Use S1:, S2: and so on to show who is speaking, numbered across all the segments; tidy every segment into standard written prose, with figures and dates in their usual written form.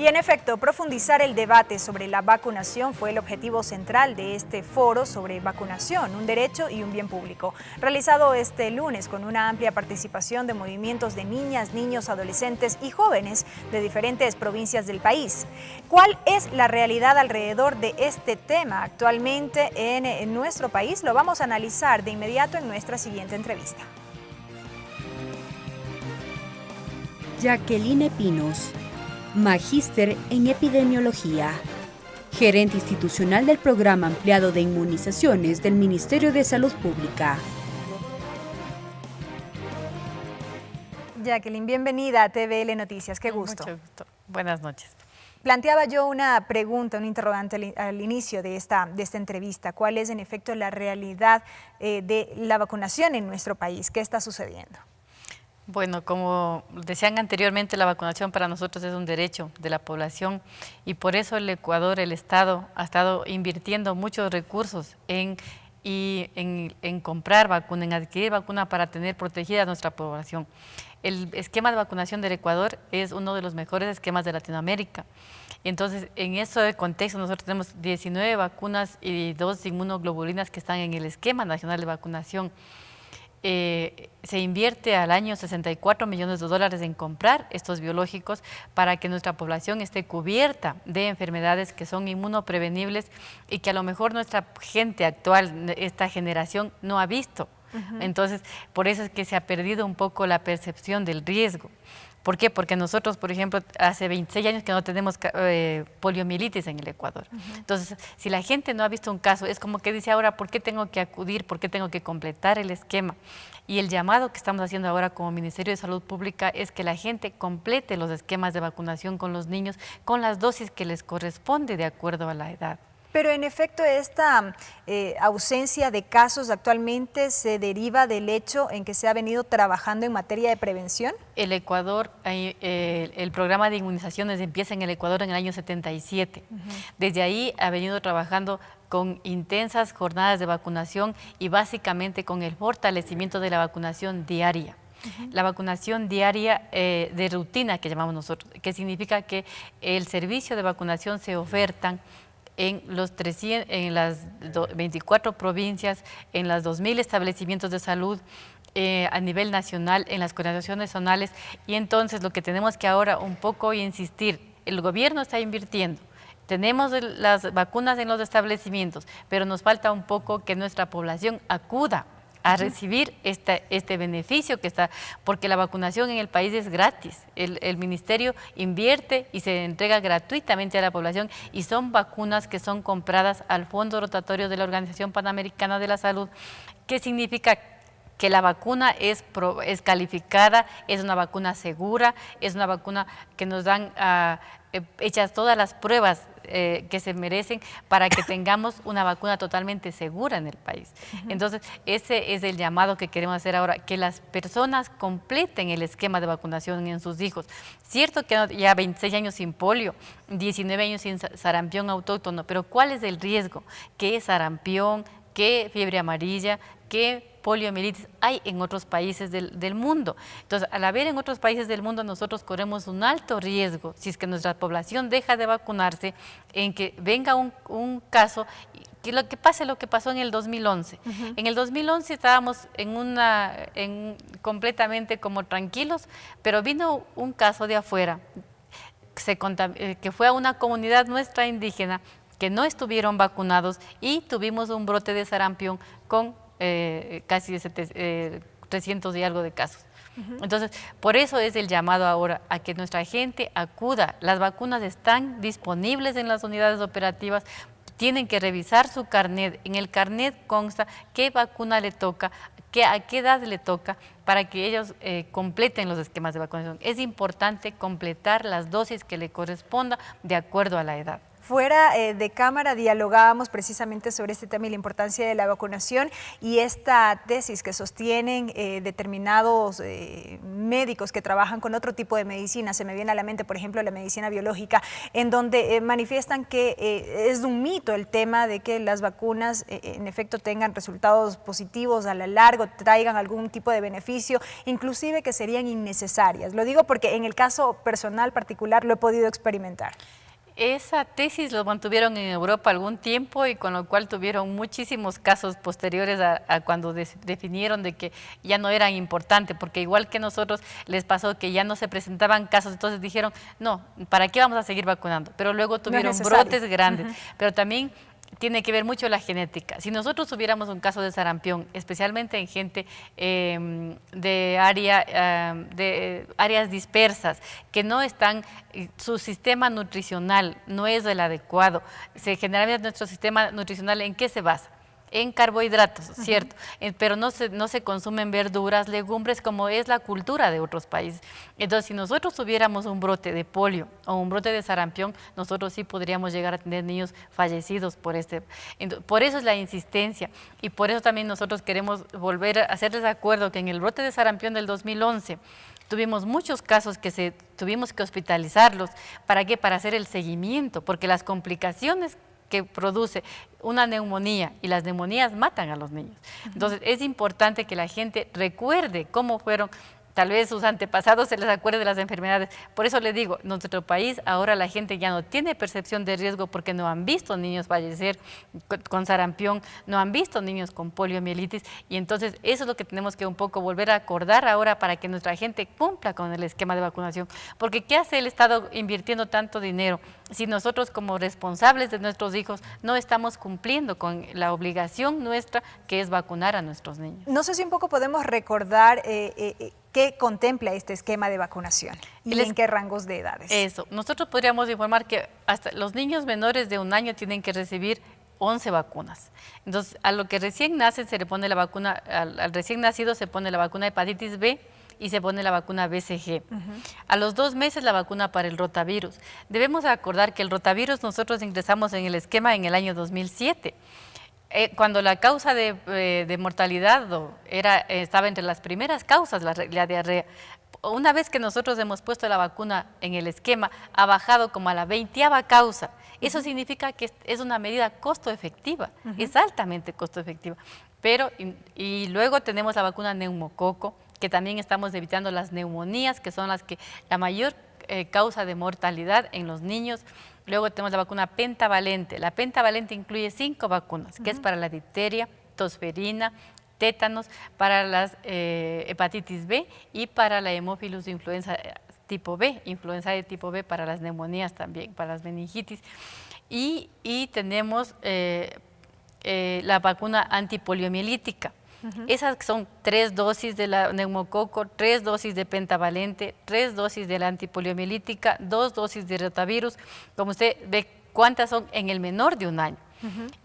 S1: Y en efecto, profundizar el debate sobre la vacunación fue el objetivo central de este foro sobre vacunación, un derecho y un bien público, realizado este lunes con una amplia participación de movimientos de niñas, niños, adolescentes y jóvenes de diferentes provincias del país. ¿Cuál es la realidad alrededor de este tema actualmente en nuestro país? Lo vamos a analizar de inmediato en nuestra siguiente entrevista.
S2: Jacqueline Pinos, magíster en epidemiología, gerente institucional del Programa Ampliado de Inmunizaciones del Ministerio de Salud Pública.
S1: Jacqueline, bienvenida a TVL Noticias, qué gusto.
S3: Mucho gusto. Buenas noches.
S1: Planteaba yo una pregunta, un interrogante al inicio de esta entrevista. ¿Cuál es en efecto la realidad de la vacunación en nuestro país? ¿Qué está sucediendo?
S3: Bueno, como decían anteriormente, la vacunación para nosotros es un derecho de la población y por eso el Ecuador, el Estado, ha estado invirtiendo muchos recursos en comprar vacuna, en adquirir vacuna para tener protegida a nuestra población. El esquema de vacunación del Ecuador es uno de los mejores esquemas de Latinoamérica. Entonces, en ese contexto, nosotros tenemos 19 vacunas y 2 inmunoglobulinas que están en el esquema nacional de vacunación. Se invierte al año $64 millones en comprar estos biológicos para que nuestra población esté cubierta de enfermedades que son inmunoprevenibles y que a lo mejor nuestra gente actual, esta generación, no ha visto. Entonces, por eso es que se ha perdido un poco la percepción del riesgo. ¿Por qué? Porque nosotros, por ejemplo, hace 26 años que no tenemos poliomielitis en el Ecuador. Entonces, si la gente no ha visto un caso, es como que dice ahora, ¿por qué tengo que acudir? ¿Por qué tengo que completar el esquema? Y el llamado que estamos haciendo ahora como Ministerio de Salud Pública es que la gente complete los esquemas de vacunación con los niños con las dosis que les corresponde de acuerdo a la edad.
S1: Pero en efecto esta ausencia de casos actualmente se deriva del hecho en que se ha venido trabajando en materia de prevención.
S3: El Ecuador, el programa de inmunizaciones empieza en el Ecuador en el año 77. Desde ahí ha venido trabajando con intensas jornadas de vacunación y básicamente con el fortalecimiento de la vacunación diaria. La vacunación diaria de rutina que llamamos nosotros, que significa que el servicio de vacunación se ofertan en las 24 provincias, en las 2.000 establecimientos de salud, a nivel nacional, en las coordinaciones zonales. Y entonces lo que tenemos que ahora un poco insistir, el gobierno está invirtiendo, tenemos las vacunas en los establecimientos, pero nos falta un poco que nuestra población acuda a recibir este beneficio que está, porque la vacunación en el país es gratis. El ministerio invierte y se entrega gratuitamente a la población y son vacunas que son compradas al Fondo Rotatorio de la Organización Panamericana de la Salud. ¿Qué significa? Que la vacuna es calificada, es una vacuna segura, es una vacuna que nos dan hechas todas las pruebas que se merecen para que tengamos una vacuna totalmente segura en el país. Entonces, ese es el llamado que queremos hacer ahora, que las personas completen el esquema de vacunación en sus hijos. Cierto que ya 26 años sin polio, 19 años sin sarampión autóctono, pero ¿cuál es el riesgo? ¿Qué sarampión? ¿Qué fiebre amarilla? ¿Qué poliomielitis hay en otros países del mundo? Entonces, al haber en otros países del mundo, nosotros corremos un alto riesgo, si es que nuestra población deja de vacunarse, en que venga un caso, que lo que pase lo que pasó en el 2011. En el 2011 estábamos completamente como tranquilos, pero vino un caso de afuera, que fue a una comunidad nuestra indígena, que no estuvieron vacunados y tuvimos un brote de sarampión con casi 300 y algo de casos. Entonces, por eso es el llamado ahora a que nuestra gente acuda. Las vacunas están disponibles en las unidades operativas, tienen que revisar su carnet. En el carnet consta qué vacuna le toca, a qué edad le toca, para que ellos completen los esquemas de vacunación. Es importante completar las dosis que le corresponda de acuerdo a la edad.
S1: Fuera de cámara dialogábamos precisamente sobre este tema y la importancia de la vacunación y esta tesis que sostienen determinados médicos que trabajan con otro tipo de medicina. Se me viene a la mente, por ejemplo, la medicina biológica, en donde manifiestan que es un mito el tema de que las vacunas en efecto tengan resultados positivos a la larga, traigan algún tipo de beneficio, inclusive que serían innecesarias. Lo digo porque en el caso personal particular lo he podido experimentar.
S3: Esa tesis lo mantuvieron en Europa algún tiempo y con lo cual tuvieron muchísimos casos posteriores a cuando definieron de que ya no eran importantes, porque igual que nosotros les pasó que ya no se presentaban casos, entonces dijeron, no, ¿para qué vamos a seguir vacunando? Pero luego tuvieron brotes grandes, pero también tiene que ver mucho la genética. Si nosotros tuviéramos un caso de sarampión, especialmente en gente de áreas dispersas, que no están, su sistema nutricional no es el adecuado. Generalmente nuestro sistema nutricional, ¿en qué se basa? En carbohidratos, ¿cierto? Pero no se consumen verduras, legumbres, como es la cultura de otros países. Entonces, si nosotros tuviéramos un brote de polio o un brote de sarampión, nosotros sí podríamos llegar a tener niños fallecidos por por eso es la insistencia y por eso también nosotros queremos volver a hacerles acuerdo que en el brote de sarampión del 2011 tuvimos muchos casos que tuvimos que hospitalizarlos. ¿Para qué? Para hacer el seguimiento, porque las complicaciones que produce una neumonía y las neumonías matan a los niños. Entonces es importante que la gente recuerde cómo fueron, tal vez sus antepasados se les acuerde de las enfermedades. Por eso le digo, en nuestro país ahora la gente ya no tiene percepción de riesgo porque no han visto niños fallecer con sarampión, no han visto niños con poliomielitis y entonces eso es lo que tenemos que un poco volver a acordar ahora para que nuestra gente cumpla con el esquema de vacunación. Porque ¿qué hace el Estado invirtiendo tanto dinero si nosotros como responsables de nuestros hijos no estamos cumpliendo con la obligación nuestra que es vacunar a nuestros niños?
S1: No sé si un poco podemos recordar ¿qué contempla este esquema de vacunación y en qué rangos de edades? Eso,
S3: nosotros podríamos informar que hasta los niños menores de 1 año tienen que recibir 11 vacunas. Entonces, a lo que recién nace se le pone la vacuna, al recién nacido se pone la vacuna de hepatitis B y se pone la vacuna BCG. A los 2 meses la vacuna para el rotavirus. Debemos acordar que el rotavirus nosotros ingresamos en el esquema en el año 2007. Cuando la causa de mortalidad estaba entre las primeras causas, la diarrea. Una vez que nosotros hemos puesto la vacuna en el esquema, ha bajado como a la 20ª causa. Eso significa que es una medida costo efectiva, es altamente costo efectiva. Pero, y luego tenemos la vacuna neumococo, que también estamos evitando las neumonías, que son la mayor causa de mortalidad en los niños. Luego tenemos la vacuna pentavalente. La pentavalente incluye 5 vacunas, que es para la difteria, tosferina, tétanos, para las hepatitis B y para la hemófilus influenza tipo B, influenza de tipo B para las neumonías también, para las meningitis. Y tenemos la vacuna antipoliomielítica. Esas son 3 dosis de la neumococo, 3 dosis de pentavalente, 3 dosis de la antipoliomielítica, 2 dosis de rotavirus. Como usted ve, ¿cuántas son en el menor de 1 año?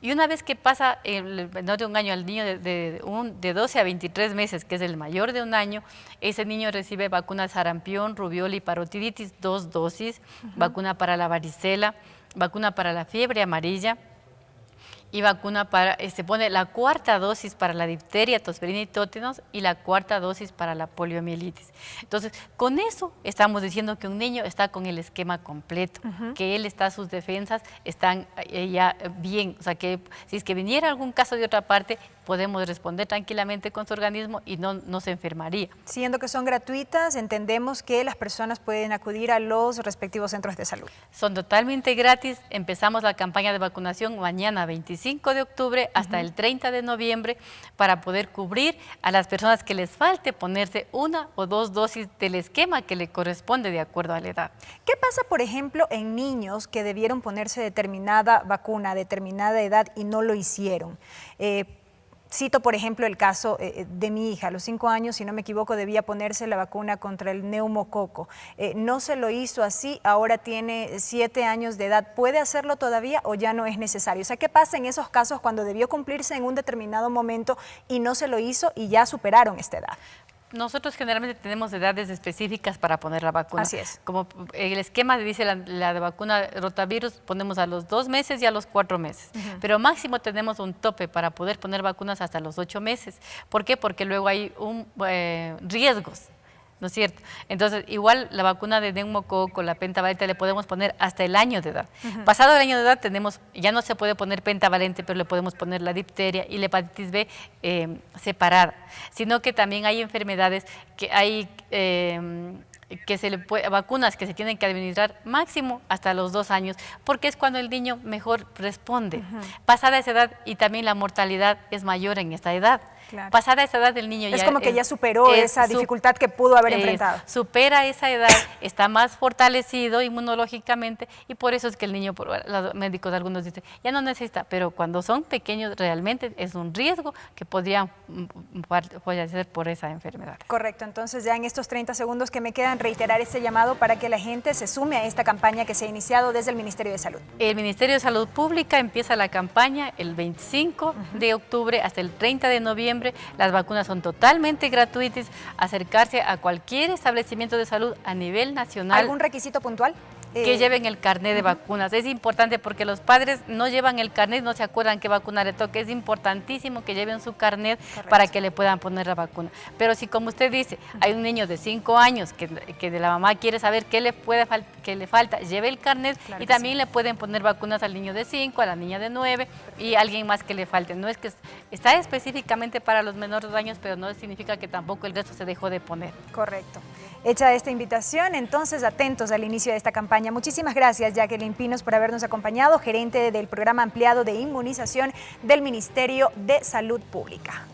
S3: Y una vez que pasa el menor de 1 año al niño de 12 a 23 meses, que es el mayor de 1 año, ese niño recibe vacuna de sarampión, rubiola y parotiditis, 2 dosis, vacuna para la varicela, vacuna para la fiebre amarilla, y vacuna se pone la 4ª dosis para la difteria, tosferina y tétanos y la 4ª dosis para la poliomielitis. Entonces, con eso estamos diciendo que un niño está con el esquema completo, que sus defensas están ya bien, o sea que si es que viniera algún caso de otra parte, podemos responder tranquilamente con su organismo y no se enfermaría.
S1: Siendo que son gratuitas, entendemos que las personas pueden acudir a los respectivos centros de salud.
S3: Son totalmente gratis, empezamos la campaña de vacunación mañana 25 de octubre hasta el 30 de noviembre para poder cubrir a las personas que les falte ponerse 1 o 2 dosis del esquema que le corresponde de acuerdo a la edad.
S1: ¿Qué pasa, por ejemplo, en niños que debieron ponerse determinada vacuna a determinada edad y no lo hicieron? Cito, por ejemplo, el caso de mi hija. A los 5 años, si no me equivoco, debía ponerse la vacuna contra el neumococo. No se lo hizo así, ahora tiene 7 años de edad. ¿Puede hacerlo todavía o ya no es necesario? O sea, ¿qué pasa en esos casos cuando debió cumplirse en un determinado momento y no se lo hizo y ya superaron esta edad?
S3: Nosotros generalmente tenemos edades específicas para poner la vacuna.
S1: Así es.
S3: Como el esquema dice la de vacuna rotavirus, ponemos a los 2 meses y a los 4 meses. Pero máximo tenemos un tope para poder poner vacunas hasta los 8 meses. ¿Por qué? Porque luego hay riesgos, ¿no es cierto? Entonces, igual la vacuna de neumococo, la pentavalente, le podemos poner hasta el año de edad. Pasado el año de edad ya no se puede poner pentavalente, pero le podemos poner la difteria y la hepatitis B separada. Sino que también hay enfermedades que hay vacunas que se tienen que administrar máximo hasta los 2 años, porque es cuando el niño mejor responde. Pasada esa edad, y también la mortalidad es mayor en esta edad.
S1: Claro.
S3: Pasada esa edad, el niño
S1: es como que ya superó esa dificultad que pudo haber enfrentado.
S3: Supera esa edad, está más fortalecido inmunológicamente, y por eso es que el niño, los médicos algunos dicen, ya no necesita, pero cuando son pequeños realmente es un riesgo que podrían fallecer por esa enfermedad.
S1: Correcto, entonces ya en estos 30 segundos que me quedan, reiterar este llamado para que la gente se sume a esta campaña que se ha iniciado desde el Ministerio de Salud.
S3: El Ministerio de Salud Pública empieza la campaña el 25 de octubre hasta el 30 de noviembre. Las vacunas son totalmente gratuitas. Acercarse a cualquier establecimiento de salud a nivel nacional.
S1: ¿Algún requisito puntual?
S3: Que lleven el carnet de vacunas. Es importante porque los padres no llevan el carnet, no se acuerdan qué vacuna le toca. Es importantísimo que lleven su carnet. Correcto. Para que le puedan poner la vacuna. Pero si, como usted dice, hay un niño de 5 años que de la mamá quiere saber qué le falta, lleve el carnet. Claro, y también le pueden poner vacunas al niño de 5, a la niña de 9 y a alguien más que le falte. No es que está específicamente para los menores de años, pero no significa que tampoco el resto se dejó de poner.
S1: Correcto. Hecha esta invitación, entonces atentos al inicio de esta campaña. Muchísimas gracias, Jacqueline Pinos, por habernos acompañado, gerente del Programa Ampliado de Inmunización del Ministerio de Salud Pública.